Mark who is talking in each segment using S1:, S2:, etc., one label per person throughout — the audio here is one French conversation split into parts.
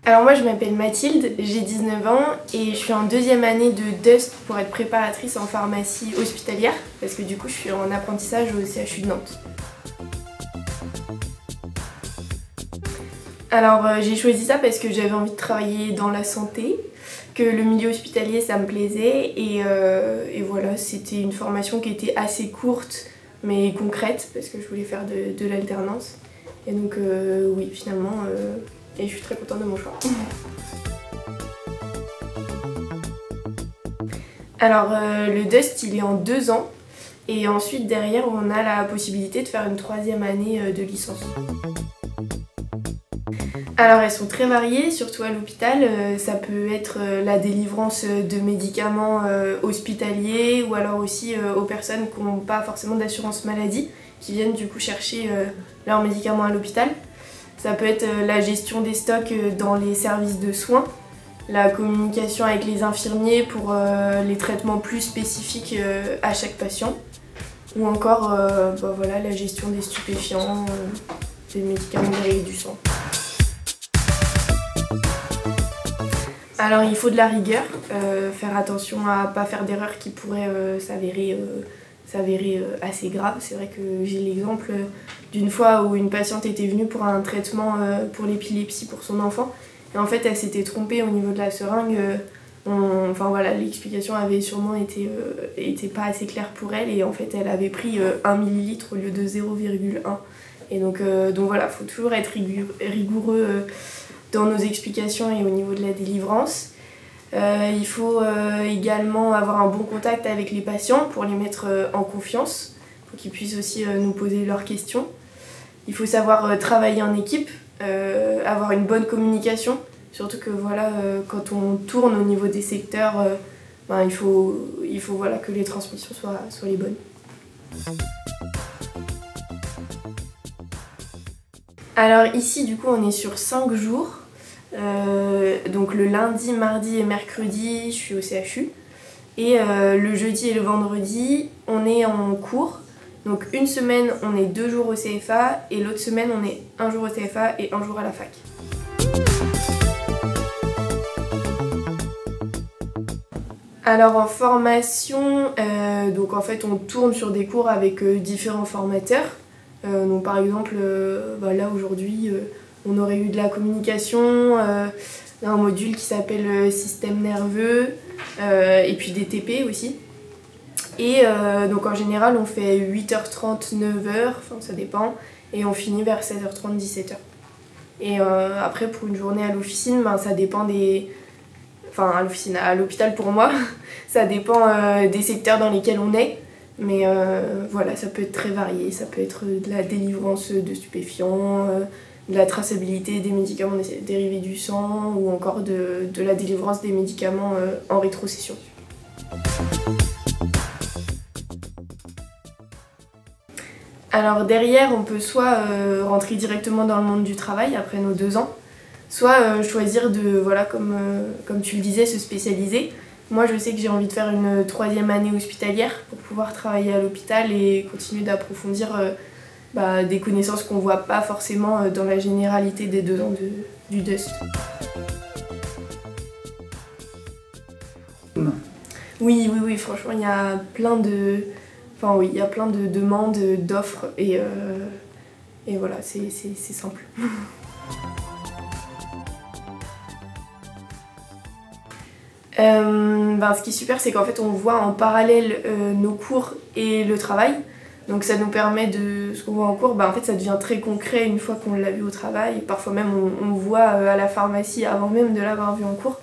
S1: Alors moi je m'appelle Mathilde, j'ai 19 ans et je suis en deuxième année de DUST pour être préparatrice en pharmacie hospitalière parce que du coup je suis en apprentissage au CHU de Nantes. Alors j'ai choisi ça parce que j'avais envie de travailler dans la santé, que le milieu hospitalier ça me plaisait et voilà, c'était une formation qui était assez courte mais concrète parce que je voulais faire de l'alternance et donc oui finalement et je suis très contente de mon choix. Alors le DUST il est en 2 ans et ensuite derrière on a la possibilité de faire une 3e année de licence. Alors elles sont très variées, surtout à l'hôpital, ça peut être la délivrance de médicaments hospitaliers ou alors aussi aux personnes qui n'ont pas forcément d'assurance maladie, qui viennent du coup chercher leurs médicaments à l'hôpital. Ça peut être la gestion des stocks dans les services de soins, la communication avec les infirmiers pour les traitements plus spécifiques à chaque patient, ou encore voilà, la gestion des stupéfiants, des médicaments dérivés du sang. Alors il faut de la rigueur, faire attention à ne pas faire d'erreurs qui pourraient s'avérer assez graves. C'est vrai que j'ai l'exemple d'une fois où une patiente était venue pour un traitement pour l'épilepsie pour son enfant et en fait elle s'était trompée au niveau de la seringue. Enfin voilà, l'explication avait sûrement été pas assez claire pour elle et en fait elle avait pris 1 millilitre au lieu de 0,1 et donc voilà, faut toujours être rigoureux dans nos explications et au niveau de la délivrance. Il faut également avoir un bon contact avec les patients pour les mettre en confiance, pour qu'ils puissent aussi nous poser leurs questions. Il faut savoir travailler en équipe, avoir une bonne communication, surtout que voilà, quand on tourne au niveau des secteurs, il faut voilà, que les transmissions soient les bonnes. Alors ici du coup on est sur 5 jours, donc le lundi, mardi et mercredi je suis au CHU et le jeudi et le vendredi on est en cours, donc une semaine on est 2 jours au CFA et l'autre semaine on est 1 jour au CFA et 1 jour à la fac. Alors en formation, donc en fait on tourne sur des cours avec différents formateurs. Donc par exemple, là aujourd'hui, on aurait eu de la communication, un module qui s'appelle système nerveux, et puis des TP aussi. Et donc en général, on fait 8h30, 9h, enfin ça dépend, et on finit vers 16h30, 17h. Et après, pour une journée à l'officine, ça dépend des... Enfin, à l'hôpital pour moi, ça dépend des secteurs dans lesquels on est. Mais voilà, ça peut être très varié, ça peut être de la délivrance de stupéfiants, de la traçabilité des médicaments dérivés du sang ou encore de la délivrance des médicaments en rétrocession. Alors derrière, on peut soit rentrer directement dans le monde du travail après nos 2 ans, soit choisir de, voilà, comme tu le disais, se spécialiser. Moi je sais que j'ai envie de faire une 3e année hospitalière pour pouvoir travailler à l'hôpital et continuer d'approfondir des connaissances qu'on voit pas forcément dans la généralité des 2 ans du DUST. Oui, franchement il y a plein de... Enfin oui, il y a plein de demandes, d'offres et voilà, c'est simple. Ce qui est super, c'est qu'en fait on voit en parallèle nos cours et le travail. Donc ça nous permet de... Ce qu'on voit en cours, en fait ça devient très concret une fois qu'on l'a vu au travail. Parfois même on voit à la pharmacie avant même de l'avoir vu en cours.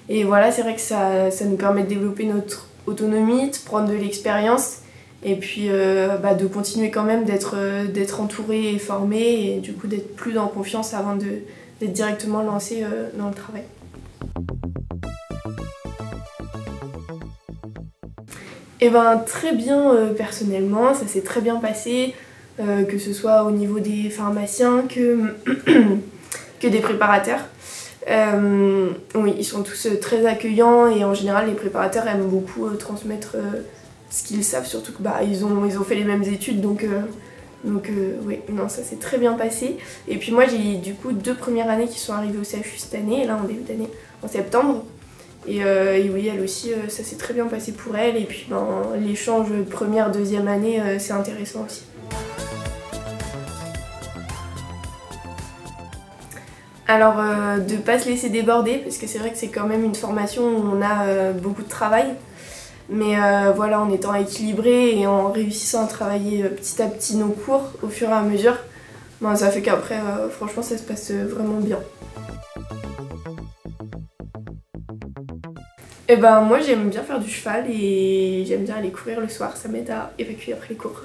S1: Et voilà, c'est vrai que ça nous permet de développer notre autonomie, de prendre de l'expérience et puis de continuer quand même d'être entouré et formé et du coup d'être plus en confiance avant d'être directement lancé dans le travail. Eh très bien personnellement, ça s'est très bien passé, que ce soit au niveau des pharmaciens que des préparateurs. Oui, ils sont tous très accueillants et en général les préparateurs aiment beaucoup transmettre ce qu'ils savent, surtout que ils ont fait les mêmes études donc Donc oui, non, ça s'est très bien passé. Et puis moi j'ai du coup 2 premières années qui sont arrivées au CHU cette année, là en début d'année, en septembre. Et oui, elle aussi, ça s'est très bien passé pour elle. Et puis ben, l'échange première, deuxième année, c'est intéressant aussi. Alors de pas se laisser déborder, parce que c'est vrai que c'est quand même une formation où on a beaucoup de travail. Mais voilà, en étant équilibré et en réussissant à travailler petit à petit nos cours au fur et à mesure, ben, ça fait qu'après, franchement, ça se passe vraiment bien. Et ben moi j'aime bien faire du cheval et j'aime bien aller courir le soir, ça m'aide à évacuer après les cours.